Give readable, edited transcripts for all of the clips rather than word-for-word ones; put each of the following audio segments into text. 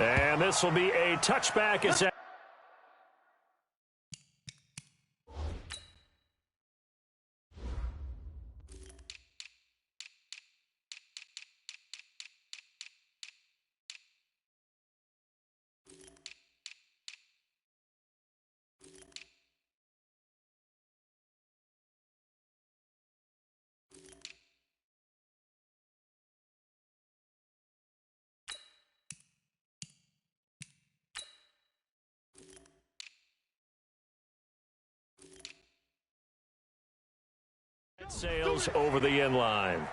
And this will be a touchback. It's sails over the end line.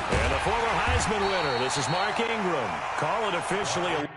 And the former Heisman winner, this is Mark Ingram. Call it officially a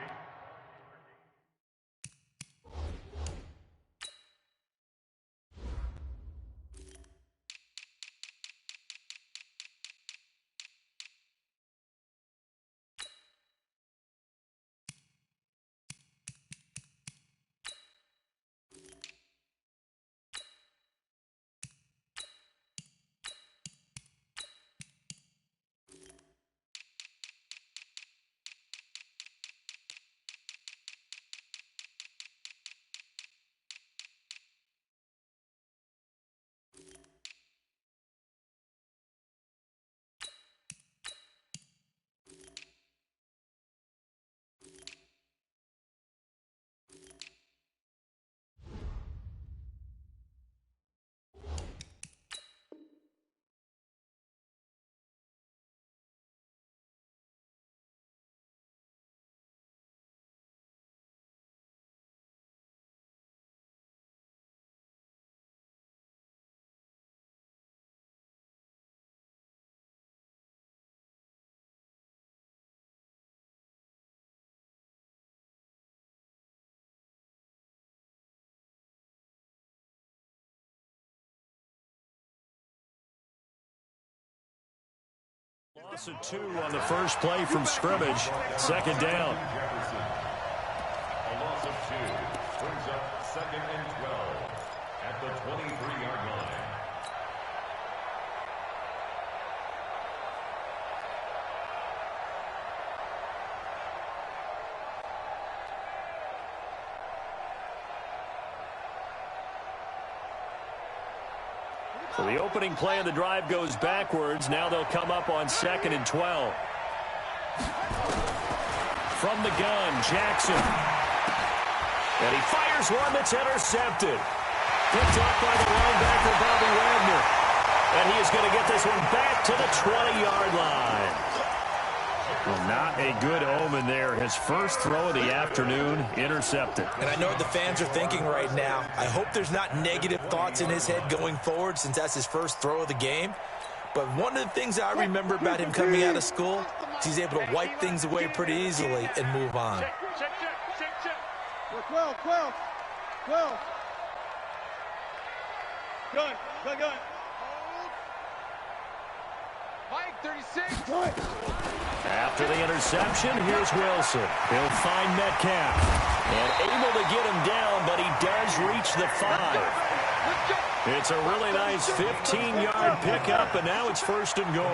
loss of 2 on the first play from scrimmage. Second down. A loss of 2 brings up 2nd and 12 at the 23-yard line. So the opening play of the drive goes backwards. Now they'll come up on 2nd and 12. From the gun, Jackson. And he fires one that's intercepted. Picked up by the linebacker, Bobby Wagner. And he is going to get this one back to the 20-yard line. Well, not a good omen there. His first throw of the afternoon intercepted. And I know what the fans are thinking right now. I hope there's not negative thoughts in his head going forward since that's his first throw of the game. But one of the things I remember about him coming out of school is he's able to wipe things away pretty easily and move on. Check. 12. Gun. Mike, 36. After the interception, here's Wilson. He'll find Metcalf. And able to get him down, but he does reach the 5. It's a really nice 15-yard pickup, and now it's 1st and goal.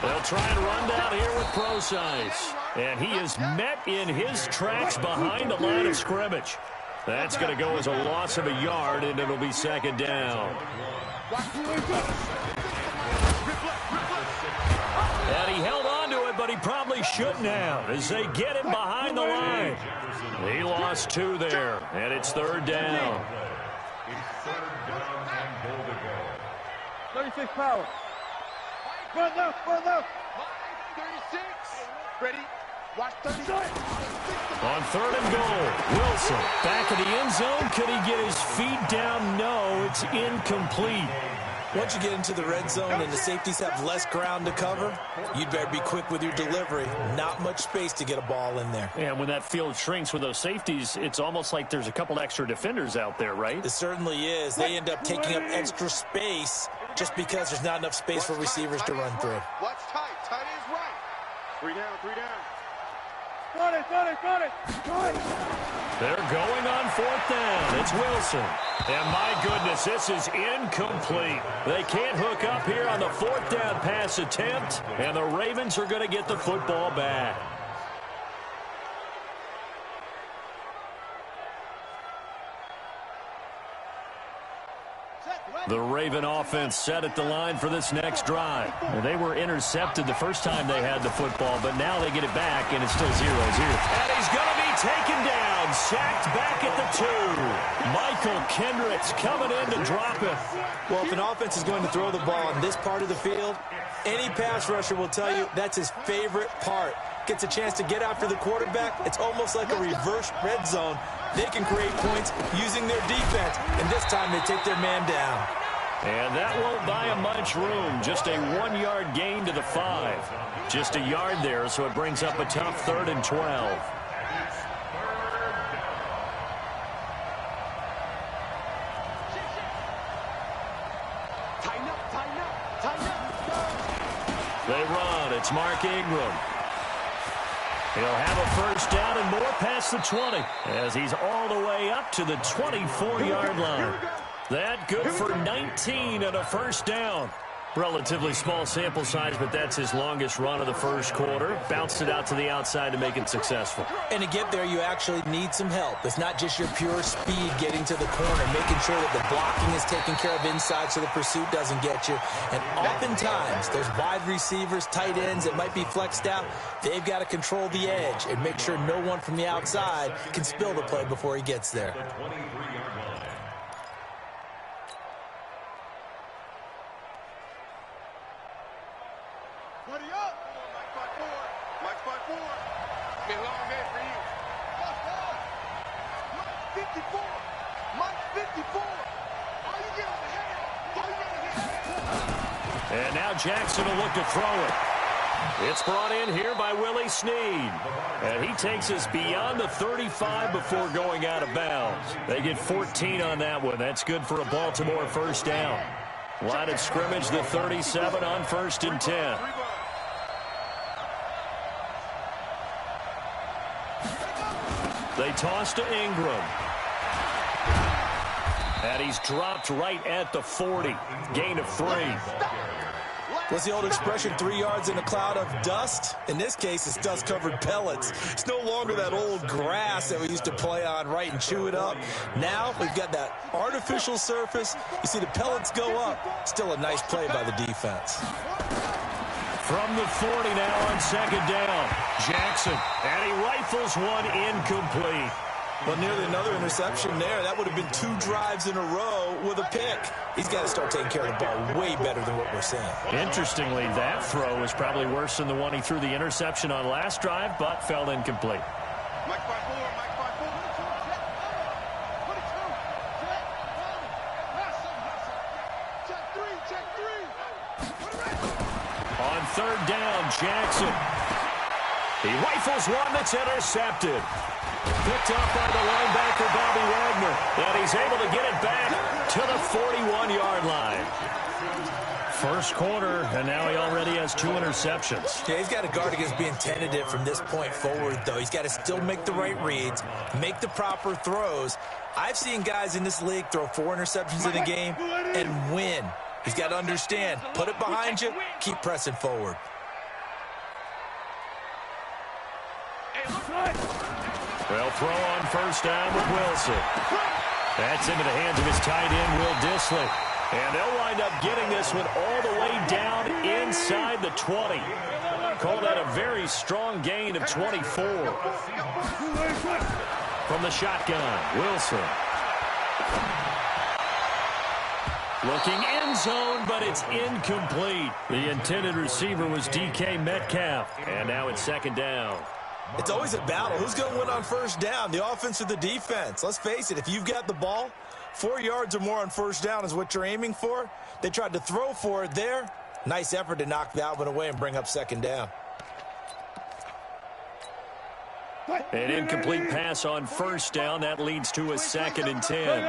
They'll try and run down here with Procise. And he is met in his tracks behind the line of scrimmage. That's going to go as a loss of a yard, and it'll be 2nd down. And he held on to it, but he probably shouldn't have as they get him behind the line. He lost 2 there, and it's 3rd down. It's 3rd down and goal to go. 36 power. Run left. 36. Ready? Watch 36. On 3rd and goal, Wilson back in the end zone. Could he get his feet down? No, it's incomplete. Once you get into the red zone and the safeties have less ground to cover, you'd better be quick with your delivery. Not much space to get a ball in there. And when that field shrinks with those safeties, it's almost like there's a couple extra defenders out there, right? It certainly is. They end up taking up extra space just because there's not enough space for receivers to run through. Watch tight. Tight is right. 3 down. Got it. They're going on 4th down. It's Wilson. And my goodness, this is incomplete. They can't hook up here on the 4th down pass attempt, and the Ravens are going to get the football back. The Raven offense set at the line for this next drive. Well, they were intercepted the first time they had the football, but now they get it back, and it's still 0-0. And he's going to be taken down, sacked back at the 2. Michael Kendricks coming in to drop it. Well, if an offense is going to throw the ball in this part of the field, any pass rusher will tell you that's his favorite part. Gets a chance to get after the quarterback. It's almost like a reverse red zone. They can create points using their defense, and this time they take their man down. And that won't buy him much room. Just a 1-yard gain to the 5. Just a yard there, so it brings up a tough 3rd and 12. Tighten up. They run. It's Mark Ingram. He'll have a first down and more past the 20 as he's all the way up to the 24-yard line. That good for 19 and a first down. Relatively small sample size, but that's his longest run of the first quarter. Bounced it out to the outside to make it successful. And to get there, you actually need some help. It's not just your pure speed getting to the corner, making sure that the blocking is taken care of inside so the pursuit doesn't get you. And oftentimes, those wide receivers, tight ends that might be flexed out, they've got to control the edge and make sure no one from the outside can spill the play before he gets there. Buddy up. Mike 5-4. Been a long day for you. Mike 54. Mike 54. All you get on the head. And now Jackson will look to throw it. It's brought in here by Willie Snead. And he takes us beyond the 35 before going out of bounds. They get 14 on that one. That's good for a Baltimore first down. Line of scrimmage, the 37 on 1st and 10. They toss to Ingram. And he's dropped right at the 40. Gain of 3. What's the old expression, 3 yards in a cloud of dust? In this case, it's dust-covered pellets. It's no longer that old grass that we used to play on, right, and chew it up. Now we've got that artificial surface. You see the pellets go up. Still a nice play by the defense. From the 40 now on 2nd down. Jackson, and he rifles one incomplete. Well, nearly another interception there. That would have been 2 drives in a row with a pick. He's got to start taking care of the ball way better than what we're seeing. Interestingly, that throw is probably worse than the one he threw the interception on last drive, but fell incomplete. Mike 5-4. Check 3. On 3rd down, Jackson. He rifles one that's intercepted. Picked up by the linebacker, Bobby Wagner. And he's able to get it back to the 41-yard line. First quarter, and now he already has 2 interceptions. Yeah, he's got to guard against being tentative from this point forward, though. He's got to still make the right reads, make the proper throws. I've seen guys in this league throw 4 interceptions in a game and win. He's got to understand, put it behind you, keep pressing forward. Well, throw on first down with Wilson. That's into the hands of his tight end, Will Dissly. And they'll wind up getting this one all the way down inside the 20. Called that a very strong gain of 24. From the shotgun, Wilson. Looking end zone, but it's incomplete. The intended receiver was DK Metcalf. And now it's second down. It's always a battle. Who's going to win on first down, the offense or the defense? Let's face it, if you've got the ball, 4 yards or more on first down is what you're aiming for. They tried to throw for it there. Nice effort to knock that one away and bring up second down. An incomplete pass on first down. That leads to a 2nd and 10.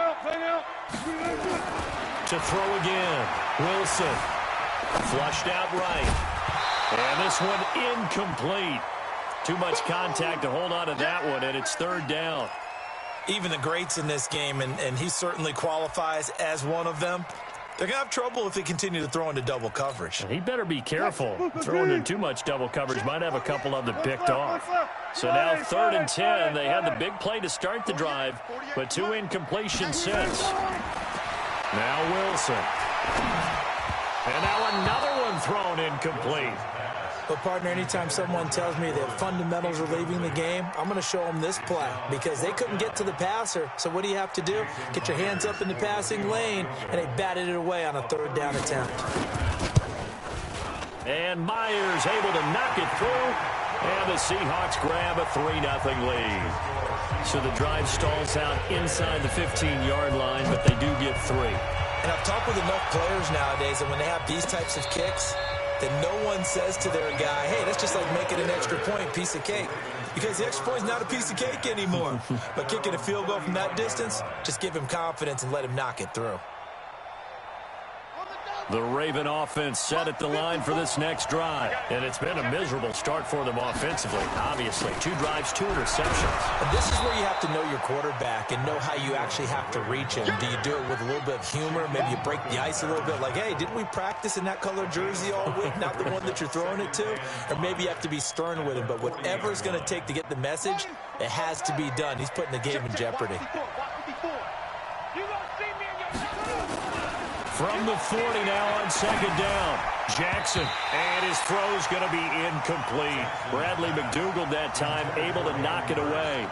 To throw again. Wilson. Flushed out right. And this one incomplete. Too much contact to hold on to that one, and it's 3rd down. Even the greats in this game, and he certainly qualifies as one of them, they're going to have trouble if they continue to throw into double coverage. He better be careful. Throwing into too much double coverage might have a couple of them picked off. So now 3rd and 10. They had the big play to start the drive, but 2 incompletions since. Now Wilson. And now another one thrown incomplete. But, partner, anytime someone tells me that fundamentals are leaving the game, I'm going to show them this play because they couldn't get to the passer. So what do you have to do? Get your hands up in the passing lane, and they batted it away on a 3rd down attempt. And Myers able to knock it through, and the Seahawks grab a 3-0 lead. So the drive stalls out inside the 15-yard line, but they do get 3. And I've talked with enough players nowadays that when they have these types of kicks, that no one says to their guy, hey, that's just like making an extra point, piece of cake. Because the extra point is not a piece of cake anymore. But kicking a field goal from that distance, just give him confidence and let him knock it through. The Raven offense set at the line for this next drive. And it's been a miserable start for them offensively, obviously. 2 drives, 2 interceptions. And this is where you have to know your quarterback and know how you actually have to reach him. Do you do it with a little bit of humor? Maybe you break the ice a little bit like, hey, didn't we practice in that color jersey all week, not the one that you're throwing it to? Or maybe you have to be stern with him. But whatever it's going to take to get the message, it has to be done. He's putting the game in jeopardy. From the 40 now on 2nd down. Jackson, and his throw's going to be incomplete. Bradley McDougald that time able to knock it away.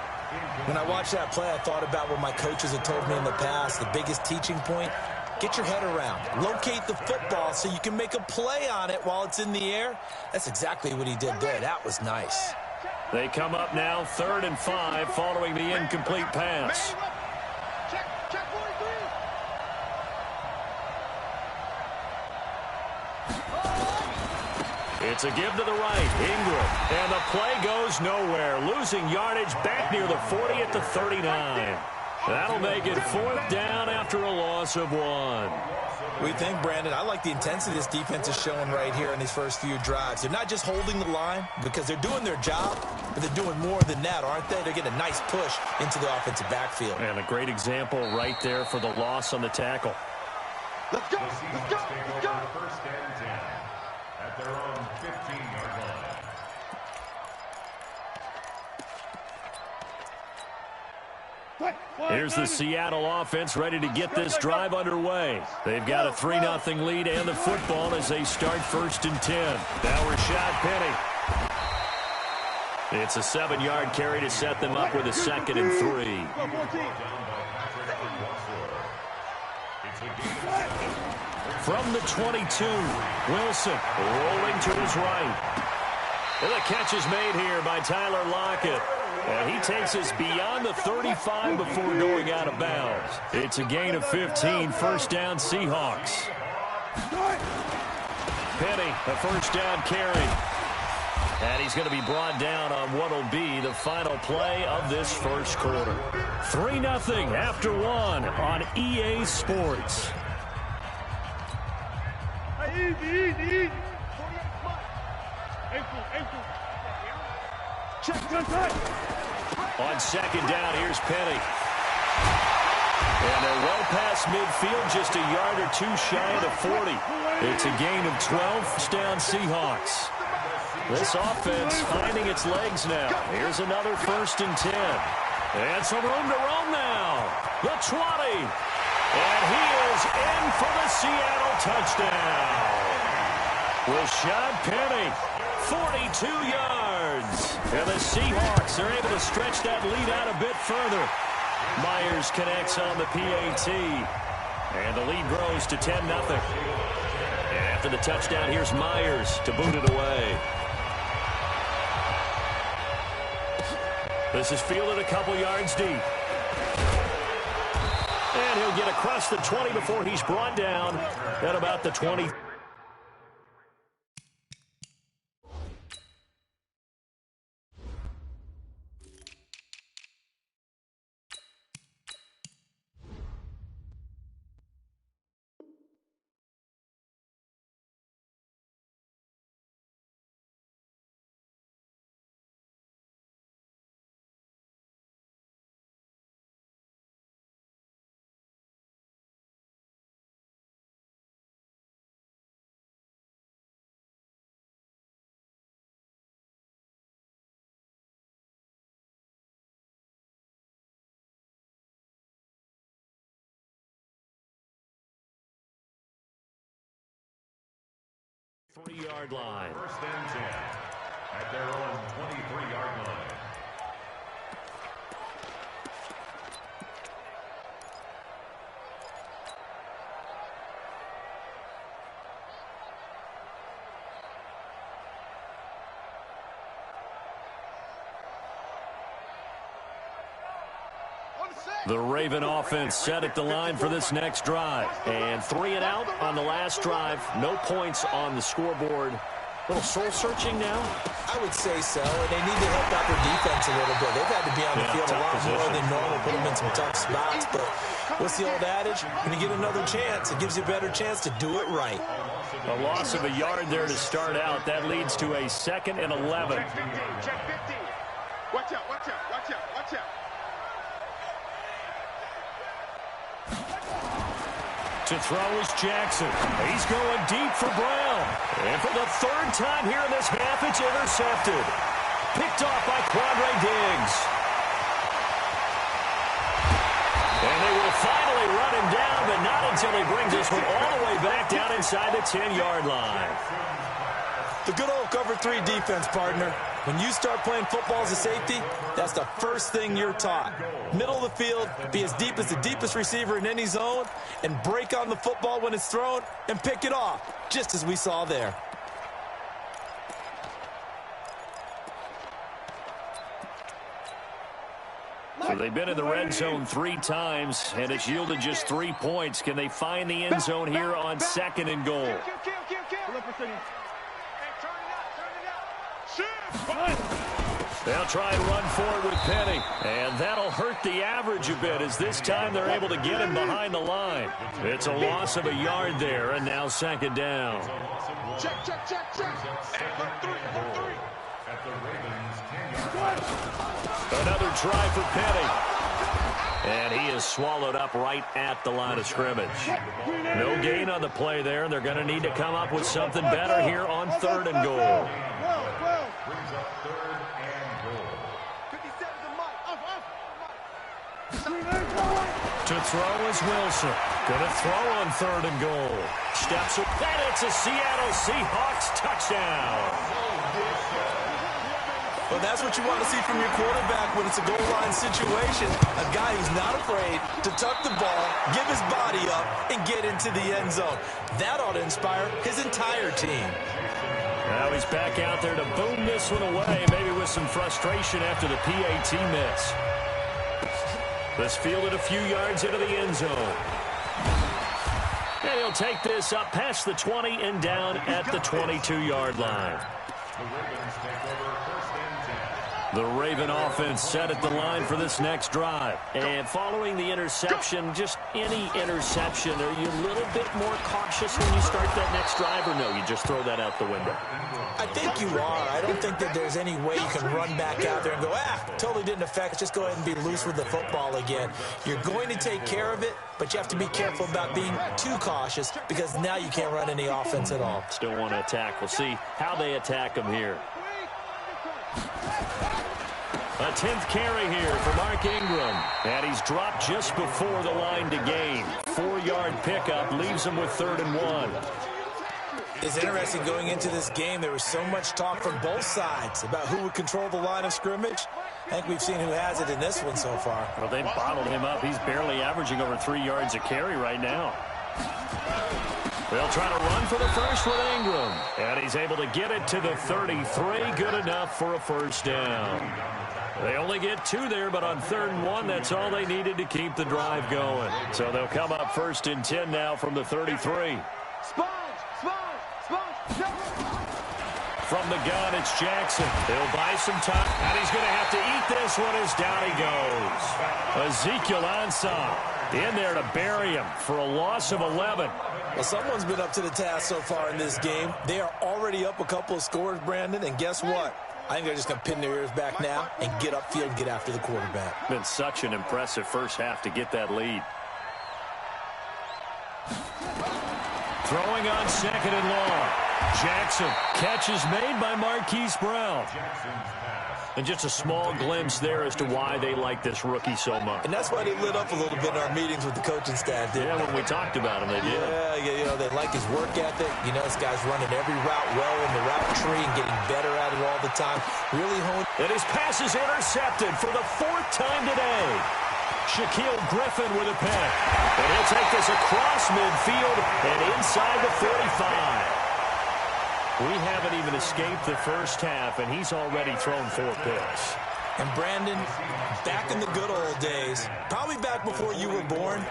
When I watched that play, I thought about what my coaches had told me in the past. The biggest teaching point, get your head around. Locate the football so you can make a play on it while it's in the air. That's exactly what he did there. That was nice. They come up now 3rd and 5 following the incomplete pass. It's a give to the right. Ingram. And the play goes nowhere. Losing yardage back near the 40 at the 39. That'll make it 4th down after a loss of 1. What do you think, Brandon? I like the intensity this defense is showing right here in these first few drives. They're not just holding the line because they're doing their job, but they're doing more than that, aren't they? They're getting a nice push into the offensive backfield. And a great example right there for the loss on the tackle. Let's go! Let's go! Let's go! 1st and 10 at their own 15-yard line. Here's the Seattle offense ready to get this drive underway. They've got a 3-0 lead and the football as they start 1st and 10. Now Rashad Penny. It's a 7-yard carry to set them up with a 2nd and 3. From the 22, Wilson rolling to his right. And the catch is made here by Tyler Lockett. And he takes us beyond the 35 before going out of bounds. It's a gain of 15, 1st down Seahawks. Penny, a 1st down carry. And he's going to be brought down on what will be the final play of this 1st quarter. 3-0 after 1 on EA Sports. Easy. On 2nd down, here's Penny. And they're well past midfield, just a yard or 2 shy of the 40. It's a gain of 12, 1st down Seahawks. This offense finding its legs now. Here's another 1st and 10. And some room to roam now. The 20. And he is in for the Seattle touchdown. Rashad Penny, 42 yards. And the Seahawks are able to stretch that lead out a bit further. Myers connects on the PAT. And the lead grows to 10-0. And after the touchdown, here's Myers to boot it away. This is fielded a couple yards deep. And he'll get across the 20 before he's brought down at about the 20. Three-yard line. First and 10 at their own 23-yard line. The Raven offense set at the line for this next drive. And 3 and out on the last drive. No points on the scoreboard. A little soul-searching now? I would say so, and they need to help out their defense a little bit. They've had to be on the field a lot more than normal, put them in some tough spots. But what's the old adage? When you get another chance, it gives you a better chance to do it right. A loss of a yard there to start out. That leads to a 2nd and 11. Check 15. Watch out, watch out, watch out, watch out. To throw is Jackson. He's going deep for Brown. And for the 3rd time here in this half, it's intercepted. Picked off by Quandre Diggs. And they will finally run him down, but not until he brings this one all the way back down inside the 10-yard line. The good old cover 3 defense, partner. When you start playing football as a safety, that's the first thing you're taught. Middle of the field, be as deep as the deepest receiver in any zone, and break on the football when it's thrown and pick it off, just as we saw there. So they've been in the red zone 3 times, and it's yielded just 3 points. Can they find the end zone here on 2nd and goal? They'll try and run forward with Penny, and that'll hurt the average a bit, as this time they're able to get him behind the line. It's a loss of a yard there, and now 2nd down. Check. Another try for Penny. And he is swallowed up right at the line of scrimmage. No gain on the play there, and they're going to need to come up with something better here on 3rd and goal. Brings up 3rd and goal. 57's a mic. To throw is Wilson. Going to throw on 3rd and goal. Steps up, and it's a Seattle Seahawks touchdown. Well, that's what you want to see from your quarterback when it's a goal line situation. A guy who's not afraid to tuck the ball, give his body up, and get into the end zone. That ought to inspire his entire team. Now he's back out there to boom this one away, maybe with some frustration after the PAT miss. This fielded a few yards into the end zone. And he'll take this up past the 20 and down at the 22-yard line. The Ravens take over 1st and 10. The Raven offense set at the line for this next drive. And following the interception, just any interception, are you a little bit more cautious when you start that next drive, or no, you just throw that out the window? I think you are. I don't think that there's any way you can run back out there and go, totally didn't affect it. Just go ahead and be loose with the football again. You're going to take care of it, but you have to be careful about being too cautious, because now you can't run any offense at all. Still want to attack. We'll see how they attack him here. A 10th carry here for Mark Ingram. And he's dropped just before the line to gain. 4-yard pickup leaves him with 3rd and 1. It's interesting going into this game. There was so much talk from both sides about who would control the line of scrimmage. I think we've seen who has it in this one so far. Well, they've bottled him up. He's barely averaging over 3 yards a carry right now. They'll try to run for the first with Ingram. And he's able to get it to the 33. Good enough for a first down. They only get 2 there, but on 3rd and 1, that's all they needed to keep the drive going. So they'll come up 1st and 10 now from the 33. From the gun, it's Jackson. He'll buy some time, and he's going to have to eat this one as down he goes. Ezekiel Ansah in there to bury him for a loss of 11. Well, someone's been up to the task so far in this game. They are already up a couple of scores, Brandon, and guess what? I think they're just going to pin their ears back now and get upfield and get after the quarterback. Been such an impressive first half to get that lead. Throwing on 2nd and long. Jackson. Catch is made by Marquise Brown. And just a small glimpse there as to why they like this rookie so much. And that's why they lit up a little bit in our meetings with the coaching staff, didn't they? When we talked about him, they did. Yeah, you know, they like his work ethic. You know, this guy's running every route well in the route tree and getting better at it all the time. Really honed. And his pass is intercepted for the 4th time today. Shaquill Griffin with a pick. And he'll take this across midfield and inside the 45. We haven't even escaped the first half, and he's already thrown 4 picks. And Brandon, back in the good old days, probably back before you were born,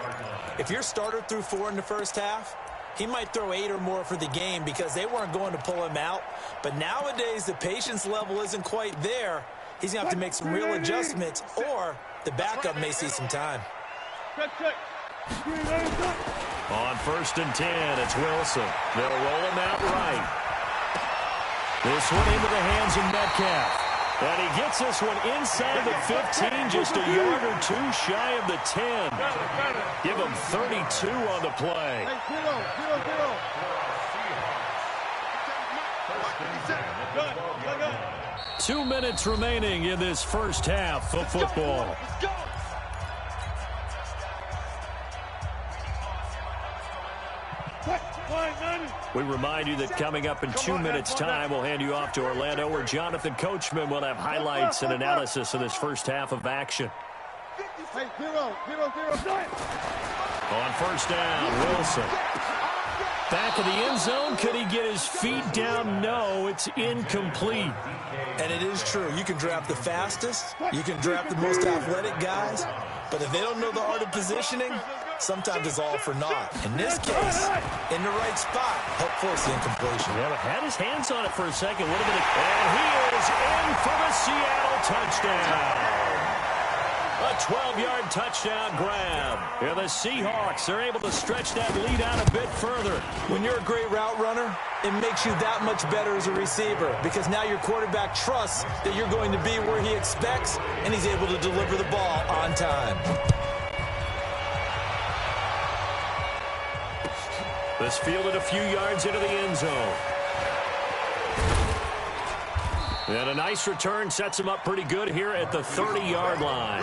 if your starter threw 4 in the first half, he might throw 8 or more for the game because they weren't going to pull him out. But nowadays, the patience level isn't quite there. He's going to have to make some real adjustments, or the backup may see some time. On 1st and 10, it's Wilson. They'll roll him out right. This one into the hands of Metcalf. And he gets this one inside the 15, just a yard or 2 shy of the 10. Give him 32 on the play. 2 minutes remaining in this first half of football. We remind you that coming up in 2 minutes' time, we'll hand you off to Orlando, where Jonathan Coachman will have highlights and analysis of this first half of action. On 1st down, Wilson. Back of the end zone. Could he get his feet down? No, it's incomplete. And it is true. You can draft the fastest. You can draft the most athletic guys. But if they don't know the art of positioning, sometimes it's all for naught. In this case, in the right spot, helped force the incompletion. Yeah, but had his hands on it for a second. Would have been and he is in for the Seattle touchdown. A 12-yard touchdown grab. Yeah, the Seahawks are able to stretch that lead out a bit further. When you're a great route runner, it makes you that much better as a receiver because now your quarterback trusts that you're going to be where he expects, and he's able to deliver the ball on time. This fielded a few yards into the end zone. And a nice return sets him up pretty good here at the 30-yard line.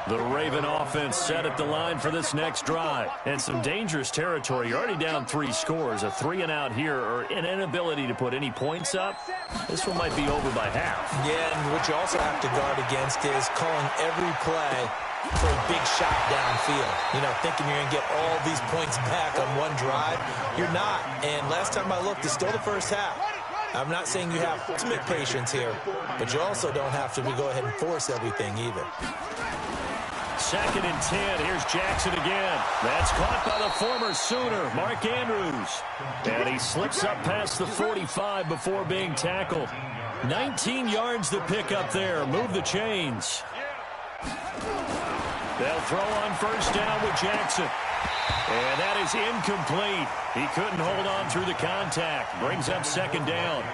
The Raven offense set at the line for this next drive. And some dangerous territory. You're already down 3 scores. A 3-and-out here or an inability to put any points up. This one might be over by half. Yeah, and what you also have to guard against is calling every play for a big shot downfield. You know, thinking you're going to get all these points back on one drive. You're not. And last time I looked, it's still the first half. I'm not saying you have ultimate patience here, but you also don't have to go ahead and force everything either. 2nd and 10. Here's Jackson again. That's caught by the former Sooner, Mark Andrews. And he slips up past the 45 before being tackled. 19 yards to pick up there. Move the chains. They'll throw on 1st down with Jackson. And that is incomplete. He couldn't hold on through the contact. Brings up 2nd down.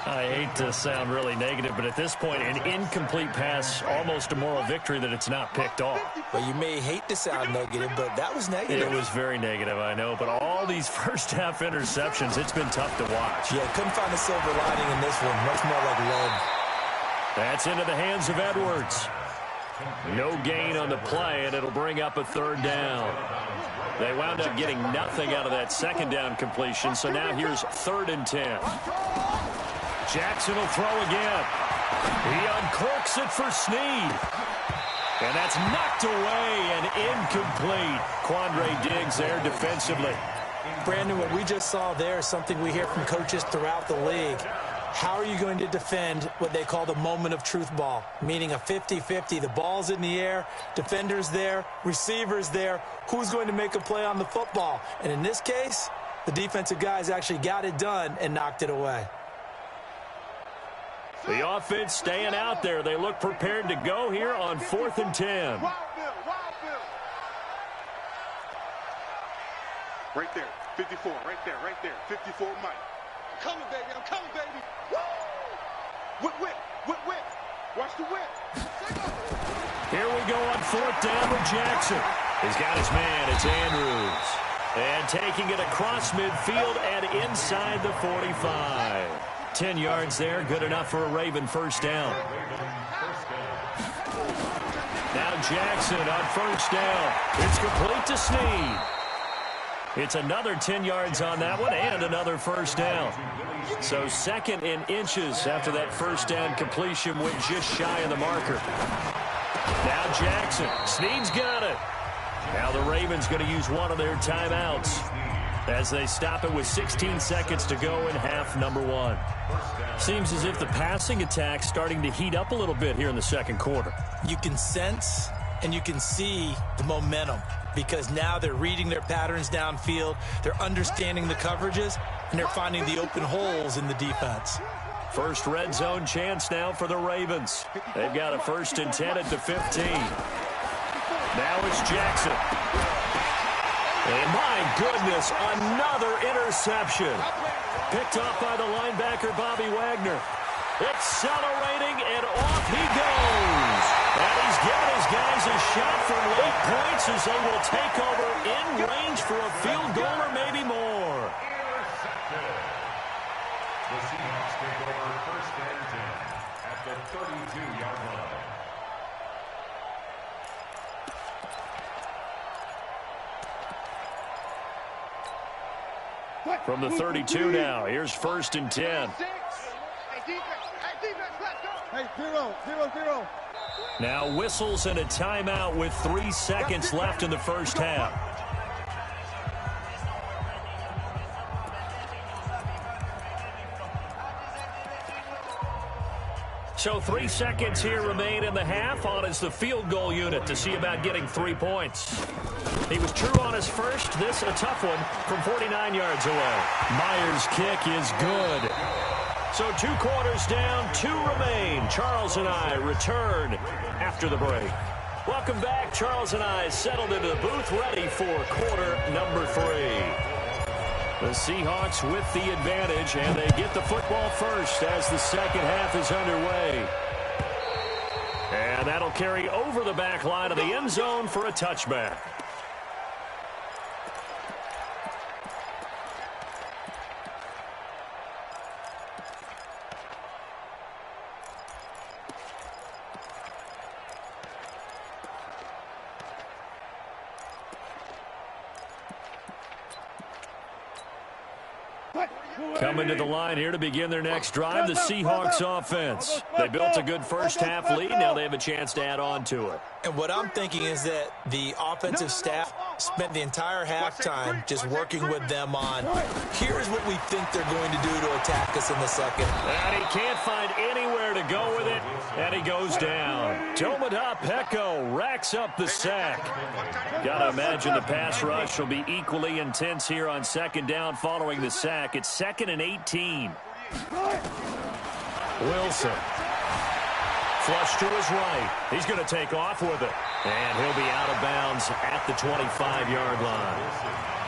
I hate to sound really negative, but at this point, an incomplete pass, almost a moral victory that it's not picked off. Well, you may hate to sound negative, but that was negative. It was very negative, I know. But all these first-half interceptions, it's been tough to watch. Yeah, couldn't find a silver lining in this one. Much more like lead. That's into the hands of Edwards. No gain on the play, and it'll bring up a 3rd down. They wound up getting nothing out of that 2nd down completion, so now here's 3rd and 10. Jackson will throw again. He uncorks it for Snead. And that's knocked away and incomplete. Quandre Diggs there defensively. Brandon, what we just saw there is something we hear from coaches throughout the league. How are you going to defend what they call the moment of truth ball, meaning a 50-50? The ball's in the air, defender's there, receiver's there. Who's going to make a play on the football? And in this case, the defensive guys actually got it done and knocked it away. The offense staying out there. They look prepared to go here on 4th and 10. Right there, 54, right there, 54, Mike. I'm coming, baby. Woo! Whip. Watch the whip. Here we go on 4th down with Jackson. He's got his man. It's Andrews. And taking it across midfield and inside the 45. 10 yards there, good enough for a Raven first down. Now Jackson on 1st down. It's complete to Snead. It's another 10 yards on that one and another first down. So 2nd in inches after that first down completion went just shy of the marker. Now Jackson. Snead's got it. Now the Ravens going to use one of their timeouts as they stop it with 16 seconds to go in half number 1. Seems as if the passing attack's starting to heat up a little bit here in the second quarter. You can sense and you can see the momentum because now they're reading their patterns downfield, they're understanding the coverages, and they're finding the open holes in the defense. First red zone chance now for the Ravens. They've got a 1st and 10 at the 15. Now it's Jackson. And my goodness, another interception. Picked off by the linebacker, Bobby Wagner. Accelerating, and off he goes. And he's giving his guys a shot for late points as they will take over in range for a field goal or maybe more. Intercepted. The Seahawks take over 1st and 10 at the 32-yard line. From the 32 now, here's 1st and 10. Hey, 0. Now whistles and a timeout with 3 seconds left in the first half. So 3 seconds here remain in the half. On is the field goal unit to see about getting 3 points. He was true on his first. This a tough one from 49 yards away. Myers' kick is good. So 2 quarters down, 2 remain. Charles and I return after the break. Welcome back. Charles and I settled into the booth ready for quarter number 3. The Seahawks with the advantage, and they get the football first as the second half is underway. And that'll carry over the back line of the end zone for a touchback. Coming to the line here to begin their next drive, the Seahawks offense. They built a good first half lead. Now they have a chance to add on to it. And what I'm thinking is that the offensive staff spent the entire halftime just working with them on, here's what we think they're going to do to attack us in the second. And he can't find anywhere to go with it, and he goes down. Tomoda Peko racks up the sack. Got to imagine the pass rush will be equally intense here on second down following the sack. It's 2nd and 18. Wilson. Flush to his right. He's going to take off with it. And he'll be out of bounds at the 25-yard line.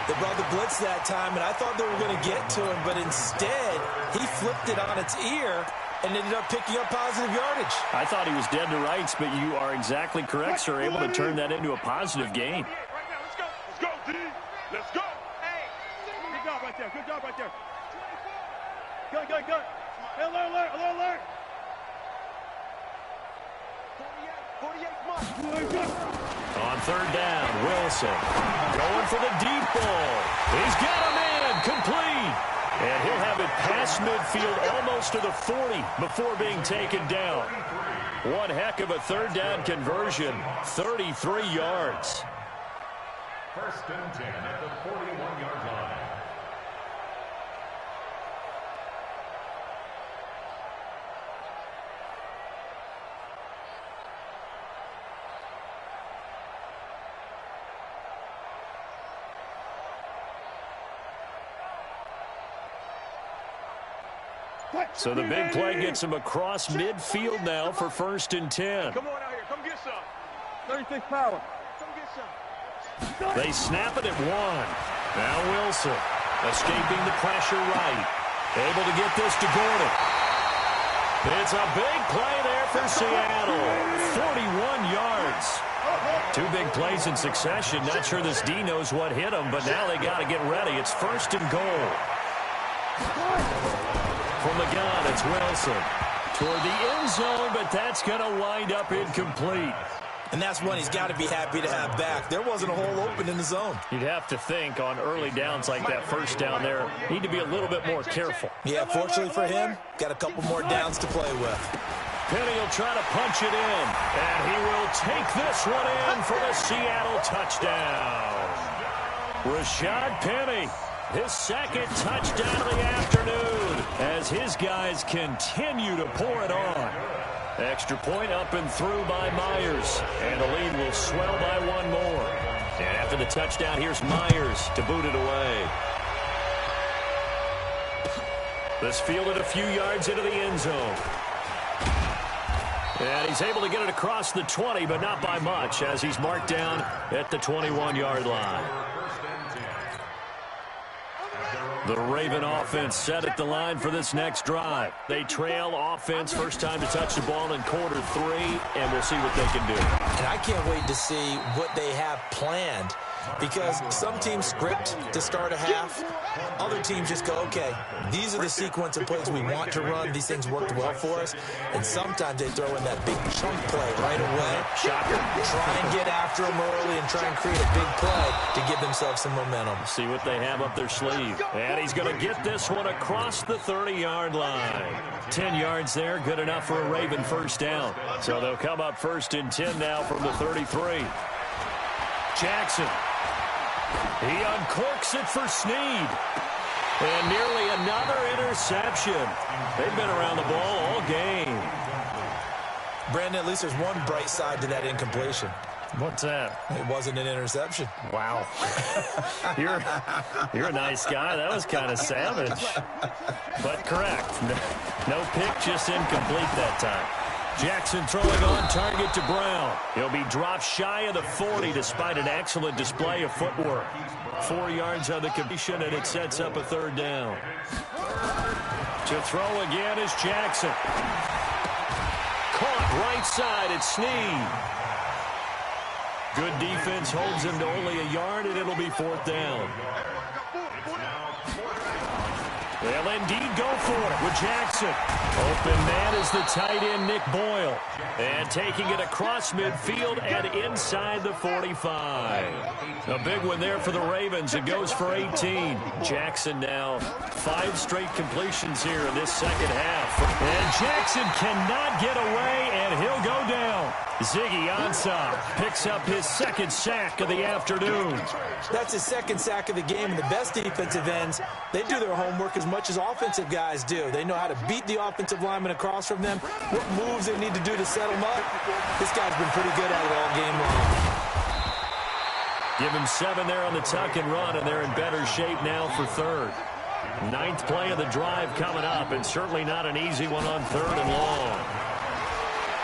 They brought the blitz that time, and I thought they were going to get to him, but instead, he flipped it on its ear and ended up picking up positive yardage. I thought he was dead to rights, but you are exactly correct, sir. Able to turn that into a positive gain. Let's go, D. Let's go. Hey, good job right there. Good job right there. Good. Hey, alert. 48. On third down, Wilson going for the deep ball. He's got a man complete. And he'll have it past midfield almost to the 40 before being taken down. One heck of a third down conversion, 33 yards. First and 10 at the 41-yard line. So the big play gets him across midfield now for first and 10. Come on out here. Come get some. 36 power. Come get some. They snap it at one. Now Wilson escaping the pressure right. Able to get this to Gordon. It's a big play there for Seattle. 41 yards. Two big plays in succession. Not sure this D knows what hit him, but now they got to get ready. It's first and goal. From the gun, it's Wilson. Toward the end zone, but that's going to wind up incomplete. And that's one he's got to be happy to have back. There wasn't a hole open in the zone. You'd have to think on early downs like that first down there, need to be a little bit more careful. Yeah, fortunately for him, got a couple more downs to play with. Penny will try to punch it in, and he will take this one in for the Seattle touchdown. Rashad Penny, his second touchdown of the afternoon as his guys continue to pour it on. Extra point up and through by Myers, and the lead will swell by one more. And after the touchdown, here's Myers to boot it away. This fielded a few yards into the end zone. And he's able to get it across the 20, but not by much, as he's marked down at the 21-yard line. The Raven offense set at the line for this next drive. They trail offense, first time to touch the ball in quarter three, and we'll see what they can do. And I can't wait to see what they have planned, because some teams script to start a half. Other teams just go, okay, these are the sequence of plays we want to run. These things worked well for us. And sometimes they throw in that big chunk play right away. Shocker. Try and get after them early and try and create a big play to give themselves some momentum. See what they have up their sleeve. And he's going to get this one across the 30-yard line. 10 yards there, good enough for a Raven first down. So they'll come up first and 10 now from the 33. Jackson. He uncorks it for Snead. And nearly another interception. They've been around the ball all game. Brandon, at least there's one bright side to that incompletion. What's that? It wasn't an interception. Wow. You're a nice guy. That was kind of savage. But correct. No pick, just incomplete that time. Jackson throwing on target to Brown. He'll be dropped shy of the 40 despite an excellent display of footwork. 4 yards on the completion, and it sets up a third down. To throw again is Jackson. Caught right side at Snead. Good defense holds him to only a yard, and it'll be fourth down. They'll indeed go for it with Jackson. Open man is the tight end, Nick Boyle. And taking it across midfield and inside the 45. A big one there for the Ravens. It goes for 18. Jackson now 5 straight completions here in this second half. And Jackson cannot get away, and he'll go down. Ziggy Ansah picks up his second sack of the afternoon. That's his second sack of the game, and the best defensive ends, they do their homework as much as offensive guys do. They know how to beat the offensive lineman across from them, what moves they need to do to set them up. This guy's been pretty good at it all game long. Give him 7 there on the tuck and run, and they're in better shape now for third. 9th play of the drive coming up, and certainly not an easy one on third and long.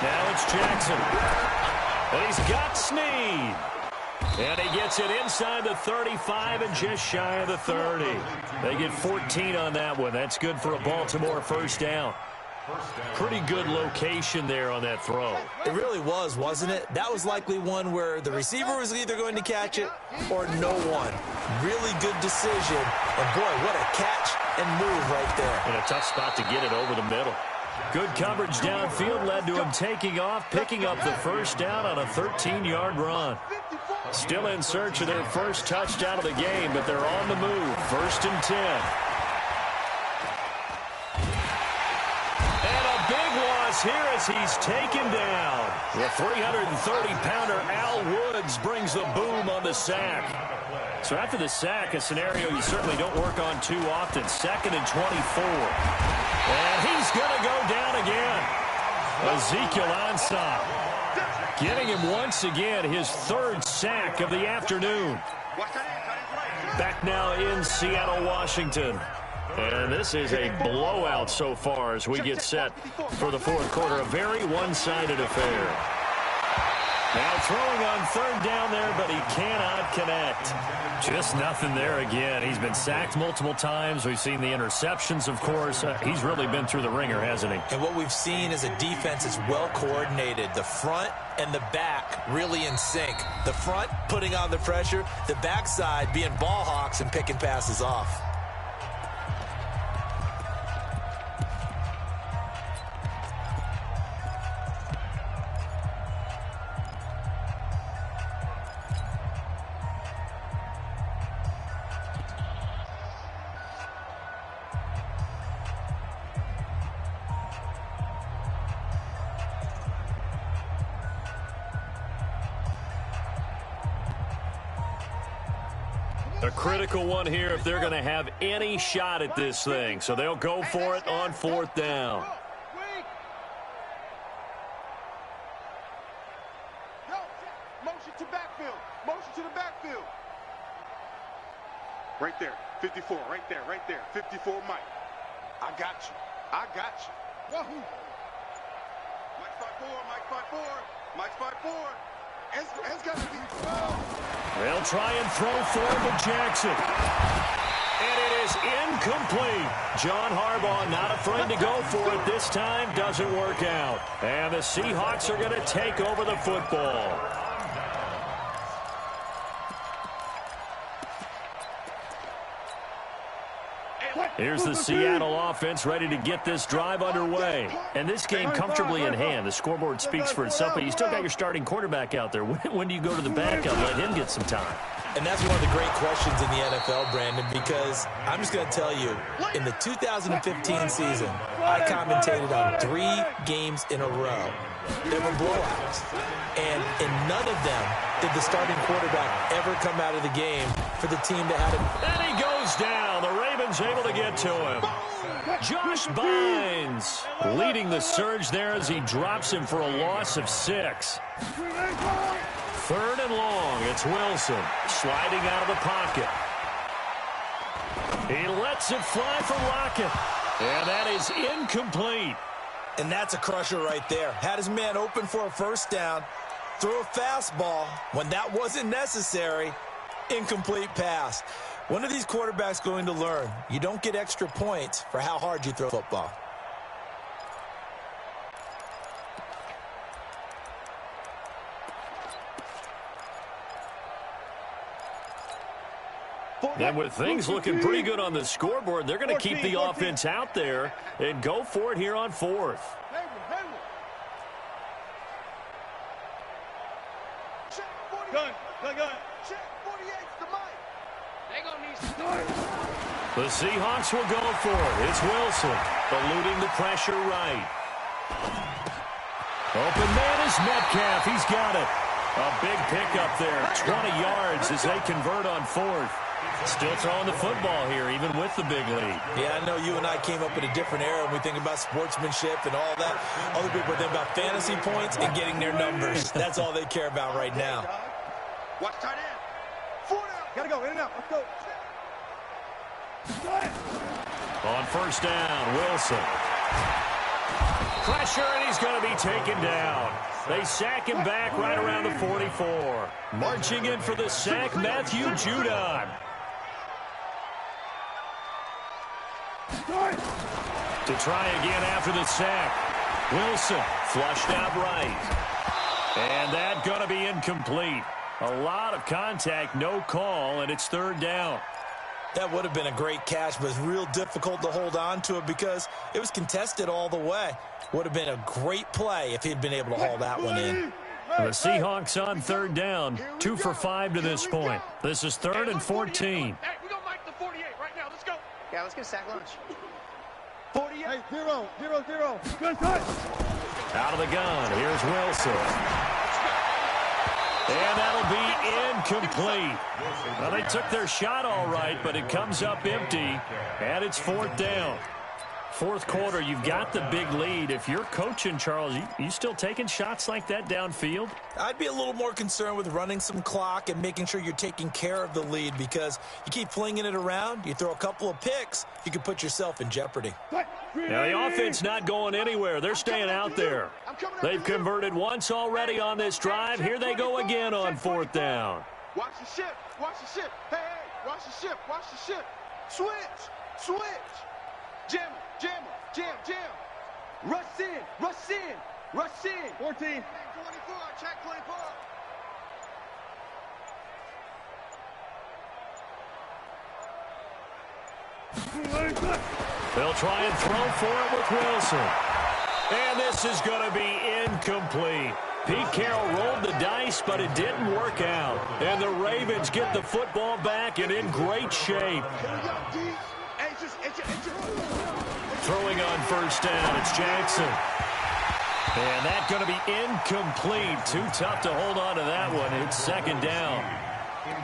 Now it's Jackson. And he's got Snead. And he gets it inside the 35 and just shy of the 30. They get 14 on that one. That's good for a Baltimore first down. Pretty good location there on that throw. It really was, wasn't it? That was likely one where the receiver was either going to catch it or no one. Really good decision. And boy, what a catch and move right there. And a tough spot to get it over the middle. Good coverage downfield led to him taking off, picking up the first down on a 13-yard run. Still in search of their first touchdown of the game, but they're on the move. First and 10. And a big loss here as he's taken down. The 330-pounder Al Woods brings the boom on the sack. So after the sack, a scenario you certainly don't work on too often. 2nd and 24. And he's going to go down again. Ezekiel Ansah getting him once again his 3rd sack of the afternoon. Back now in Seattle, Washington. And this is a blowout so far as we get set for the 4th quarter. A very one-sided affair. Now throwing on 3rd down there, but he cannot connect. Just nothing there again. He's been sacked multiple times. We've seen the interceptions, of course. He's really been through the ringer, hasn't he? And what we've seen is a defense that's well coordinated. The front and the back really in sync. The front putting on the pressure, the backside being ball hawks and picking passes off. A critical one here if they're going to have any shot at this thing. So they'll go for it on 4th down. Motion to backfield. Motion to the backfield. Right there. 54. Right there. Right there. 54 Mike. I got you. I got you. Wahoo. Mike 5-4. Mike 5-4. Mike 5-4. It's got to be. They'll try and throw for him to Jackson. And it is incomplete. John Harbaugh not afraid to go for it this time. Doesn't work out. And the Seahawks are going to take over the football. Here's the Seattle offense ready to get this drive underway. And this game comfortably in hand. The scoreboard speaks for itself, but you still got your starting quarterback out there. When do you go to the backup? Let him get some time. And that's one of the great questions in the NFL, Brandon, because I'm just going to tell you, in the 2015 season, I commentated on 3 games in a row. There were blowouts. And in none of them did the starting quarterback ever come out of the game for the team that had him. And he goes down. The Ravens able to get to him. Josh Bynes leading the surge there as he drops him for a loss of 6. 3rd and long. It's Wilson sliding out of the pocket. He lets it fly for Lockett. And that is incomplete. And that's a crusher right there. Had his man open for a 1st down. Threw a fastball when that wasn't necessary. Incomplete pass. One of these quarterbacks going to learn. You don't get extra points for how hard you throw football. And with things looking pretty good on the scoreboard, they're going to keep the offense out there and go for it here on 4th. Gun. The Seahawks will go for it. It's Wilson eluding the pressure right. Open man is Metcalf. He's got it. A big pickup there. 20 yards as they convert on 4th. Still throwing the football here, even with the big lead. Yeah, I know you and I came up in a different era when we think about sportsmanship and all that. Other people think about fantasy points and getting their numbers. That's all they care about right now. Watch tight end. 4 down. Gotta go. In and out. Let's go. On 1st down, Wilson. Pressure, and he's going to be taken down. They sack him back right around the 44. Marching in for the sack, Matthew Judon. To try again after the sack. Wilson flushed out right. And that going to be incomplete. A lot of contact, no call, and it's 3rd down. That would have been a great catch, but it's real difficult to hold on to it because it was contested all the way. Would have been a great play if he'd been able to haul that one in. The Seahawks on 3rd down, 2 for 5 to this point. This is 3rd and 14. Hey, we're going to make the 48 right now. Let's go. Yeah, let's get a sack lunch. 48. Hey, 0, 0, 0. Good touch. Out of the gun, here's Wilson. And that'll be incomplete. Well, they took their shot all right, but it comes up empty, and it's 4th down. Fourth quarter, you've got the big lead. If you're coaching, Charles, you still taking shots like that downfield? I'd be a little more concerned with running some clock and making sure you're taking care of the lead, because you keep flinging it around, you throw a couple of picks, you can put yourself in jeopardy. Now, the offense not going anywhere. They're staying out there. They've converted once already on this drive. Here they go again on 4th down. Watch the ship. Watch the ship. Hey, watch the ship. Watch the ship. Switch. Jam, jam. Rush in. 14. 24, check 24. They'll try and throw for it with Wilson. And this is going to be incomplete. Pete Carroll rolled the dice, but it didn't work out. And the Ravens get the football back and in great shape. Throwing on 1st down, it's Jackson. And that's going to be incomplete. Too tough to hold on to that one. It's 2nd down.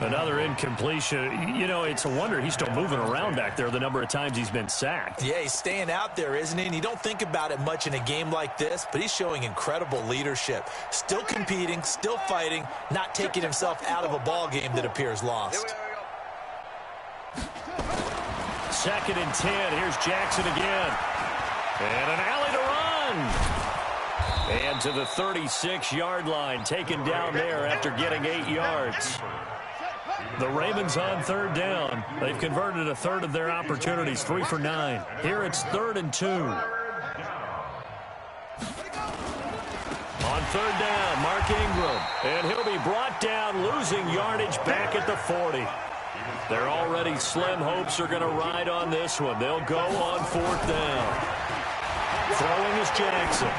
Another incompletion. You know, it's a wonder he's still moving around back there the number of times he's been sacked. Yeah, he's staying out there, isn't he? And you don't think about it much in a game like this, but he's showing incredible leadership. Still competing, still fighting, not taking himself out of a ball game that appears lost. 2nd and 10. Here's Jackson again. And an alley to run. And to the 36-yard line, taken down there after getting 8 yards. The Ravens on 3rd down. They've converted a third of their opportunities, 3 for 9. Here it's 3rd and 2. On 3rd down, Mark Ingram. And he'll be brought down, losing yardage back at the 40. Their already slim hopes are going to ride on this one. They'll go on 4th down. Throwing is Jackson.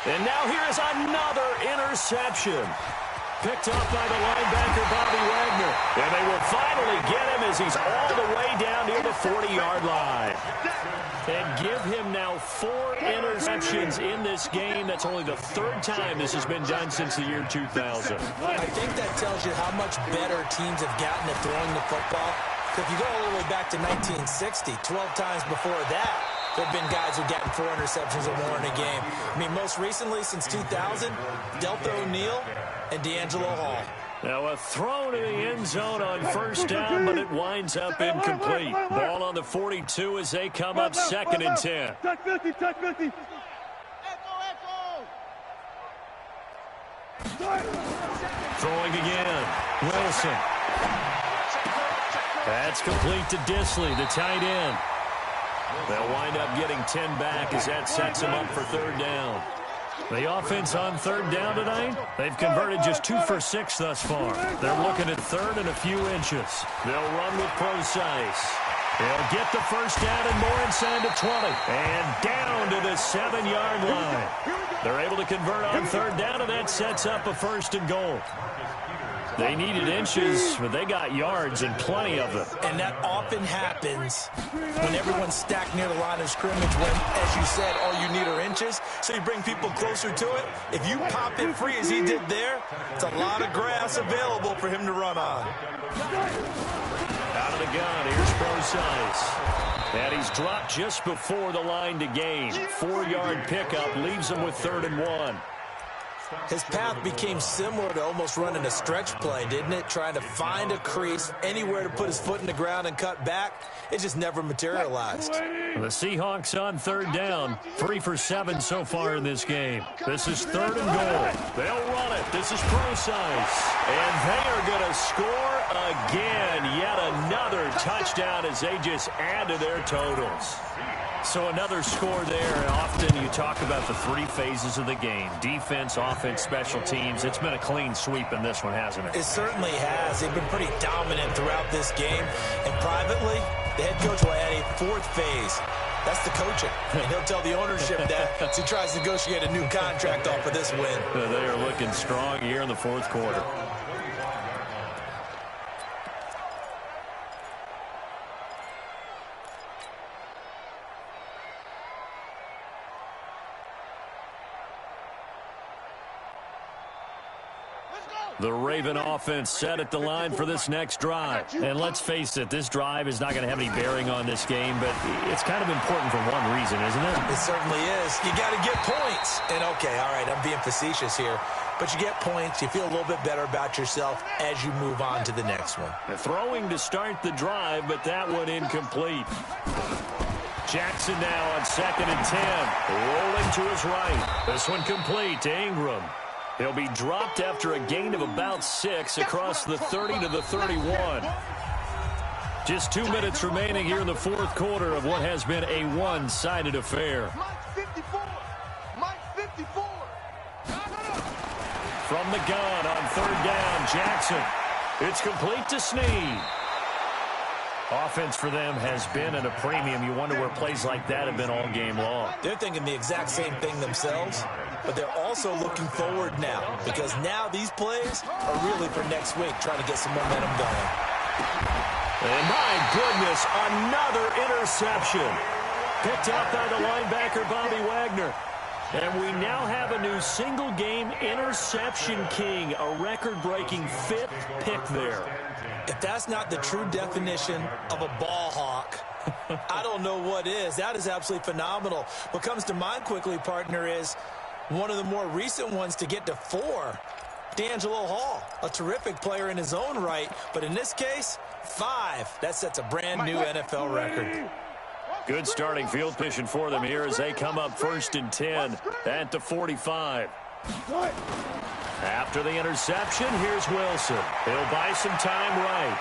And now here is another interception. Picked up by the linebacker, Bobby Wagner. And they will finally get him as he's all the way down near the 40-yard line. And give him now 4 interceptions in this game. That's only the 3rd time this has been done since the year 2000. I think that tells you how much better teams have gotten at throwing the football. If you go all the way back to 1960, 12 times before that, there have been guys who've gotten 4 interceptions or more in a game. I mean, most recently, since 2000, Deltha O'Neal and D'Angelo Hall. Now a throw to the end zone on 1st down, but it winds up incomplete. Ball on the 42 as they come up 2nd and 10. Touch 50. Throwing again. Wilson. That's complete to Disley, the tight end. They'll wind up getting 10 back as that sets them up for 3rd down. The offense on 3rd down tonight, they've converted just 2 for 6 thus far. They're looking at 3rd and a few inches. They'll run with Procise. They'll get the 1st down and more inside the 20. And down to the 7-yard line. They're able to convert on 3rd down, and that sets up a 1st and goal. They needed inches, but they got yards and plenty of them. And that often happens when everyone's stacked near the line of scrimmage when, as you said, all you need are inches. So you bring people closer to it. If you pop it free as he did there, it's a lot of grass available for him to run on. Out of the gun, here's Procise. And he's dropped just before the line to gain. 4-yard pickup leaves him with 3rd and 1. His path became similar to almost running a stretch play, didn't it? Trying to find a crease, anywhere to put his foot in the ground and cut back. It just never materialized. The Seahawks on 3rd down. 3 for 7 so far in this game. This is 3rd and goal. They'll run it. This is Procise. And they are going to score again. Yet another touchdown as they just add to their totals. So another score there. Often you talk about the 3 phases of the game. Defense, offense, special teams. It's been a clean sweep in this one, hasn't it? It certainly has. They've been pretty dominant throughout this game. And privately, the head coach will add a 4th phase. That's the coaching. And he'll tell the ownership that as he tries to negotiate a new contract off of this win. They are looking strong here in the 4th quarter. The Raven offense set at the line for this next drive. And let's face it, this drive is not going to have any bearing on this game, but it's kind of important for one reason, isn't it? It certainly is. You got to get points. And, okay, all right, I'm being facetious here. But you get points, you feel a little bit better about yourself as you move on to the next one. Throwing to start the drive, but that one incomplete. Jackson now on 2nd and 10. Rolling to his right. This one complete to Ingram. He'll be dropped after a gain of about 6 across the 30 to the 31. Just 2 minutes remaining here in the fourth quarter of what has been a one-sided affair. From the gun on 3rd down, Jackson. It's complete to Snead. Offense for them has been at a premium. You wonder where plays like that have been all game long. They're thinking the exact same thing themselves, but they're also looking forward now because now these plays are really for next week, trying to get some momentum going. And my goodness, another interception. Picked up by the linebacker, Bobby Wagner. And we now have a new single-game interception king, a record-breaking 5th pick there. If that's not the true definition of a ball hawk, I don't know what is. That is absolutely phenomenal. What comes to mind quickly, partner, is one of the more recent ones to get to 4. D'Angelo Hall, a terrific player in his own right, but in this case, 5. That sets a brand-new NFL record. Good starting field position for them here as they come up 1st and 10 at the 45. After the interception, here's Wilson. He'll buy some time right.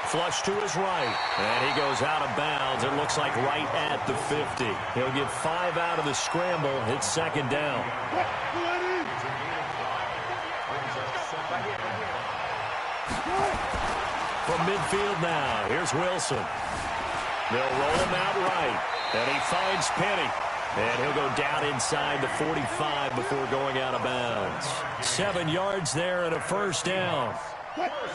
Flush to his right. And he goes out of bounds. It looks like right at the 50. He'll get 5 out of the scramble. It's 2nd down. From midfield now, here's Wilson. They'll roll him out right. And he finds Penny. And he'll go down inside the 45 before going out of bounds. 7 yards there and a 1st down.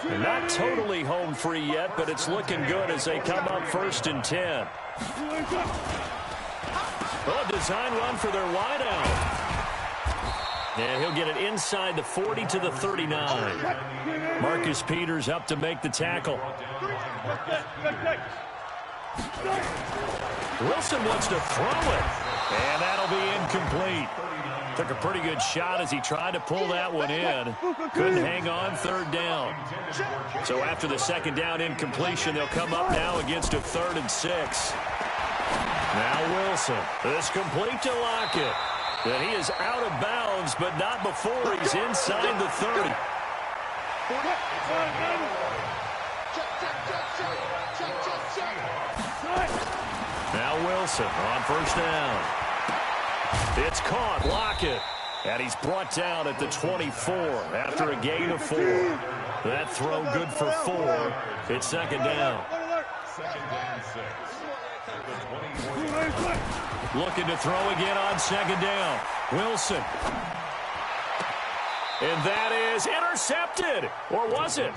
They're not totally home free yet, but it's looking good as they come up 1st and 10. Oh, design run for their wideout. And he'll get it inside the 40 to the 39. Marcus Peters up to make the tackle. Wilson wants to throw it. And that'll be incomplete. Took a pretty good shot as he tried to pull that one in. Couldn't hang on 3rd down. So after the 2nd down incompletion, they'll come up now against a 3rd and 6. Now Wilson. This complete to Lockett. And he is out of bounds, but not before he's inside the 30. Now Wilson on 1st down. It's caught. Lockett. And he's brought down at the 24 after a gain of 4. That throw good for 4. It's 2nd down. 2nd and 6. Looking to throw again on 2nd down. Wilson. And that is intercepted. Or was it?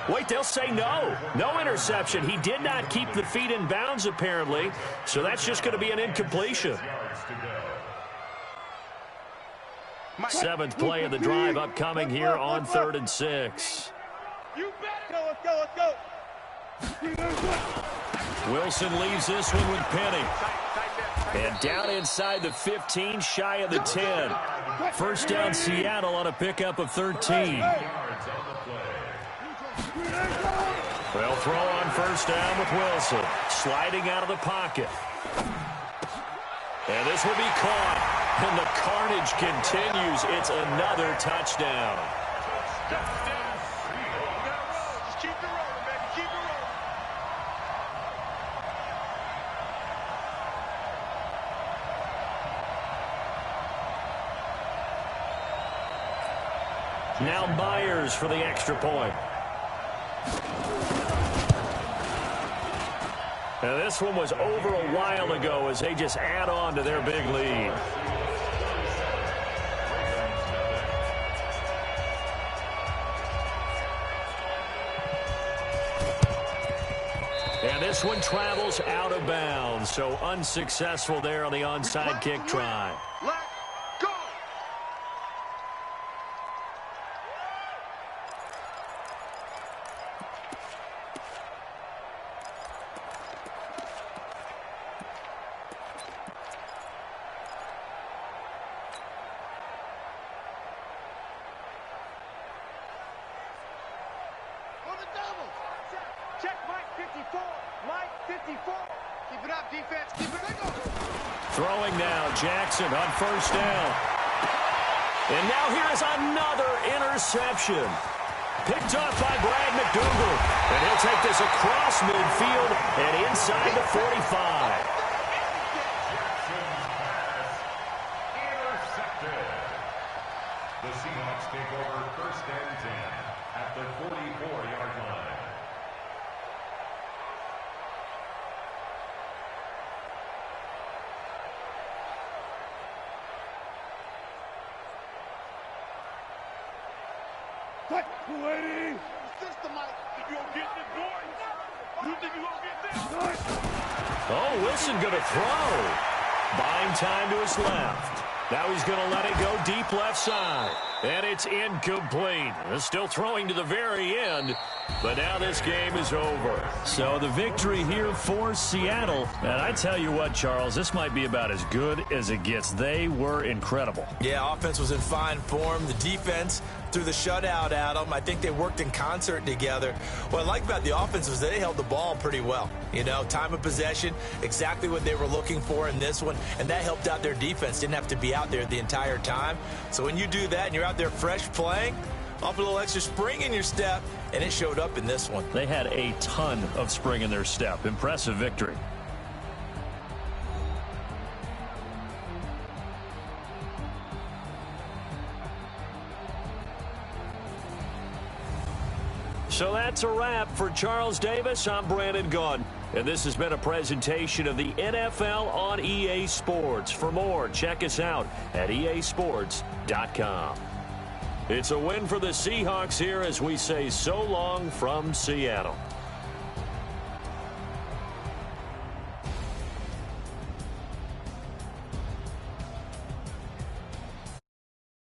Wait, they'll say no. No interception. He did not keep the feet in bounds, apparently. So that's just going to be an incompletion. 7th play of the drive upcoming here on 3rd and 6. Let's go. Wilson leaves this one with Penny. And down inside the 15, shy of the 10. 1st down Seattle on a pickup of 13. They'll throw on 1st down with Wilson. Sliding out of the pocket. And this will be caught. And the carnage continues. It's another touchdown. Just keep it rolling, baby. Keep it rolling. Now Myers for the extra point. Now this one was over a while ago as they just add on to their big lead. And this one travels out of bounds, so unsuccessful there on the onside kick try. Keep it up, defense. Keep it up. Throwing now, Jackson on first down. And now here is another interception. Picked off by Brad McDougal. And he'll take this across midfield and inside the 45. The Seahawks take over first and 10 at the 44-yard line. Lady! Sister Mike, you gonna get this, boy? You think you gonna get this? Oh, Wilson going to throw. Buying time to his left. Now he's going to let it go deep left side. And it's incomplete. Still throwing to the very end. But now this game is over. So the victory here for Seattle. And I tell you what, Charles, this might be about as good as it gets. They were incredible. Yeah, offense was in fine form. The defense threw the shutout at them. I think they worked in concert together. What I like about the offense was they held the ball pretty well. You know, time of possession, exactly what they were looking for in this one. And that helped out their defense. Didn't have to be out there the entire time. So when you do that and you're out there fresh playing, off a little extra spring in your step, and it showed up in this one. They had a ton of spring in their step. Impressive victory. So that's a wrap for Charles Davis. I'm Brandon Gaudin. And this has been a presentation of the NFL on EA Sports. For more, check us out at easports.com. It's a win for the Seahawks here as we say so long from Seattle.